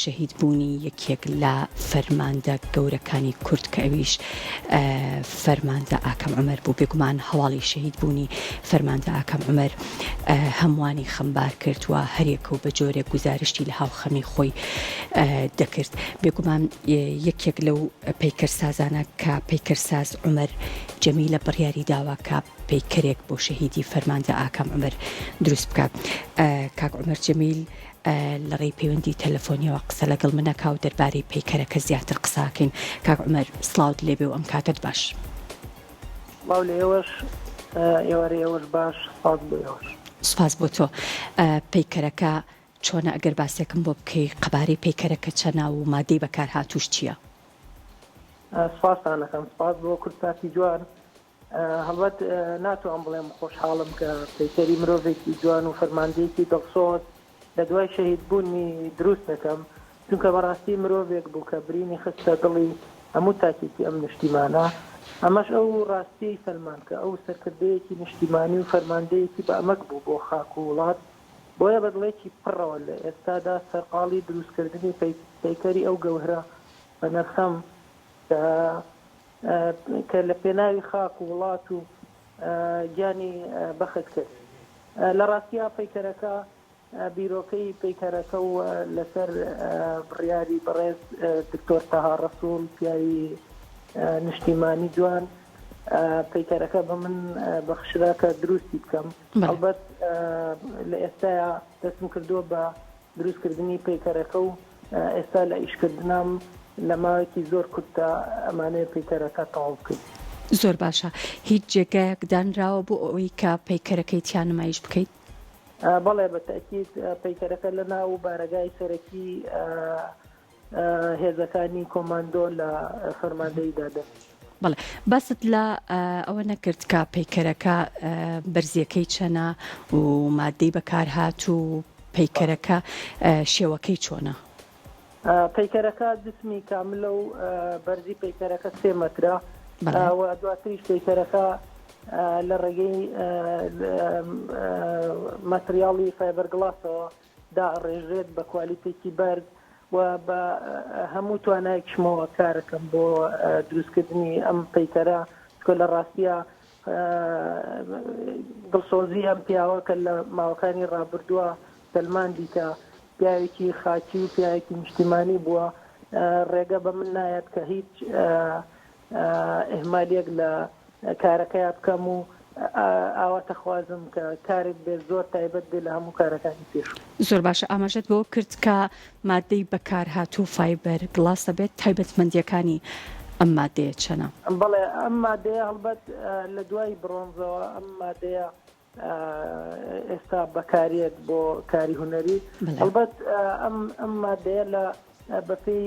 شەهید بوونی یەکێک لە فەرماندە گەورەکانی کورد کە ئەویش فەرماندە ئاکەم عومەر بوو. بێگومان هەواڵی شەهید بوونی فەرماندە ئاکەم عومەر هەمووانی خەمبار کردووە، هەرێک و بە جۆرێک گزارشتی لە هاوخەمی خۆی دەکرد. بێگومان یەکێک لەو پەیکەرسازانە کە پەیکەرساز عومەر جەمیلە بڕیاری داوە کە پەیکەرێک بۆ شەهیدی فەرماندە ئاکەم عومەر دروست بکات. کاک عومەر جەمیل لە ڕێی پەیوەندی تەلەفۆنیەوە قسە لەگەڵ منەکا و دەربارەی پەیکەرەکە زیاتر قساکەین. کاک عومەر سڵاوت لێبێ و ئەم کاتت باش. سڵاو لە ئێوەش، ئێوەرە ئێوەش باش، سپاس بۆ ئێوەش. سپاس بۆ تۆ. پەیکەرەکە چۆنە ئەگەر باسێکم بۆ بکەی، قەبارەی پەیکەرەکە چەنە و مادەی بەکارهاتووش چییە؟ سپاسانەکەم، سپاس بۆ کورتاکی جوان. هەڵبەت ناتوانم بڵێم خۆشحاڵم کە پەیکەری مرۆڤێکی جوان و فەرماندەیەکی دڵسۆز لە دوای شەهیدبوونی دروست دەکەم، چونکە بەڕاستی مرۆڤێک بوو کە برینی خستە دڵی هەموو تاکێکی ئەم نیشتیمانە. ئەمەش ئەو ڕاستی سەلمان کە ئەو سەرکردەیەکی نیشتیمانی و فەرماندەیەکی بە ئەمەک بوو بۆ خاک و وڵات، بۆیە بەدڵێکی پڕەوە لە ئێستادا سەرقاڵی دروستکردنی پەیکەری ئەو گەوهرە بە نرخەم کە لە پێناوی خاک و وڵات و گیانی بەخت کرد. لە ڕاستیە پەیکەرەکە بیرۆکەی پەیکەرەکە و لەسەر بڕیاری بەڕێز دکتۆر تەها ڕەسوول پیاوی نیشتیمانی جوان پەیکەرەکە بە من بەخشرا کە دروستی بکەم. هەڵبەت لە ئێستایا دەستم کردووە بە دروستکردنی پەیکەرەکە و ئێستا لە ئیشکردنم لە ماوەیەکی زۆر کورتە ئەمانەیە پەیکەرەکە تەواو بکەیت. زۆر باشە. هیچ جێگایەک دانراوە بۆ ئەوەی کە پەیکەرەکەی تیان نمایش بکەیت؟ بەڵێ بە تەکید پەیکەرەکە لە ناو بارەگای سەرەکی هێزەکانی کۆماندۆ لە فەرماندەیدا دەن. بەڵێ باست لە ئەوە نەکرد کە پەیکەرەکە بەرزیەکەی چەنە و مادەی بەکارهات و پەیکەرەکە شێوەکەی چۆنە؟ پەیکەرەکە جسمی کاملە و بەرزی پەیکەرەکە 3 مەترە و دواتریش پەیکەرەکە لە ڕێگەی مەتریاڵی فایبەرگڵاسەوە داڕێژێت بە کوالیتێکی بەرز و بە هەموو توانایەکشمەوە کارەکەم بۆ دروستکردنی ئەم پەیکەرە، کە لە ڕاستیە دڵسۆزی ئەم پیاوە کە لە ماوەکانی ڕابردووە سەلماندی کە پیاوێکی خاکی و پیاوێکی نیشتیمانی بووە، ڕێگە بە من نایەت کە هیچ ئێهمالێک لە کارەکەی بکەم و ئاواتە خوازم کە کارێک بێ زۆر تایبەت بێ لە هەموو کارەکانی پێش. زۆر باشە. ئاماژەت بۆ کرد کە مادەی بەکارهاتوو فایبەر گڵاسە بێت، تایبەتمەندیەکانی ئەم مادەیە چەنە؟ بەڵێ ئەم مادەیە هەڵبەت لە دوای برۆنزەوە ئەم مادەیە ئێستا بەکارێت بۆ کاری هونەری. هەڵبەت ئەم مادەیە لە بەپێی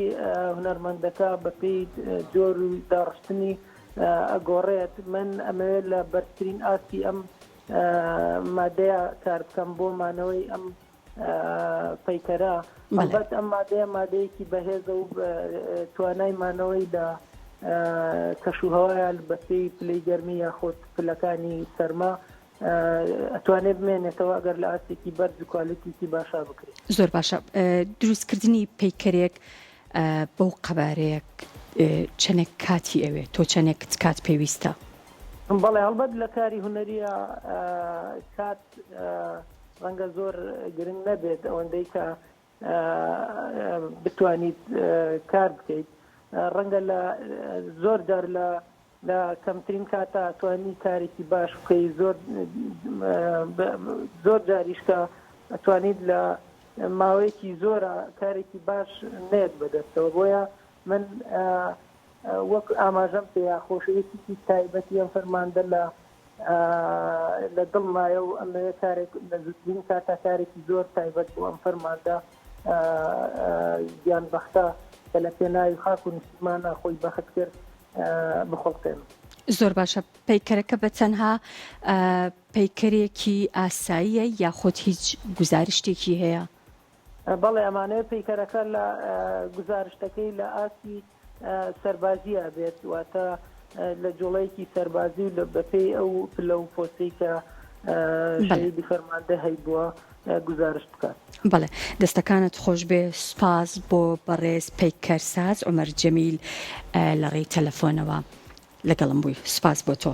هونەرمەندەکە بەپێی جۆر و داڕشتنی ئەگۆڕێت. من ئەمەوێت لە بەرزترین ئاستی ئەم مادەیە کار بکەم بۆ مانەوەی ئەم پەیکەرە. هەڵبەت ئەم مادەیە مادەیەکی بەهێزە و توانای مانەوەی لە کەشوهەوایە بەپێی پلەی گەرمی یاخۆت پلەکانی سەرما ئەتوانێت بمێنێتەوە ئەگەر لە ئاستێکی بەرز و کوالیتیکی باشا بکرێت. زۆر باشە. دروستکردنی پەیکەرێک بەو قەبارەیەک چەندێک کاتی ئەوێت؟ تۆ چەندێک کات پێویستە؟ بەڵێ هەڵبەت لە کاری هونەریە کات ڕەنگە زۆر گرنگ نەبێت ئەوەندەی کە بتوانیت کار بکەیت. ڕەنگە لە زۆر جار لە کەمترین کاتە ئەتوانی کارێکی باش بکەیت، زۆر جاریش کە ئەتوانیت لە ماوەیەکی زۆرە کارێکی باش نێت بەدەستەوە. بۆیە من وەک ئاماژەم پێ خۆشەویستی تایبەتی ئەم فەرماندە لە دڵمایە و ئەمەیە کارێک لە زودترین کاتە کارێکی زۆر تایبەت بۆ ئەم فەرماندە گیانبەختە کە لە پێناوی خاک و نیشتیمانە خۆی بەخت کرد بخۆڵتێن. زۆر باشە. پەیکەرەکە بە تەنها پەیکەرێکی ئاساییە یاخۆت هیچ گزارشتێکی هەیە؟ بەڵێ ئەمانەیە پەیکەرەکە لە گزارشتەکەی لە ئاسی سەربازیە بێت، واتە لە جوڵەیەکی سەربازی و لە بەپێی ئەو پلە و پۆستەی کە شەهیدی فەرماندە هەیبووە گزارشت بکات. بەڵێ دەستەکانت خۆش بێ سپاس بۆ بەڕێز پەیکەرساز عومەر جەمیل لە ڕێی تەلەفۆنەوە لەگەڵم بووی سپاس بۆ تۆ.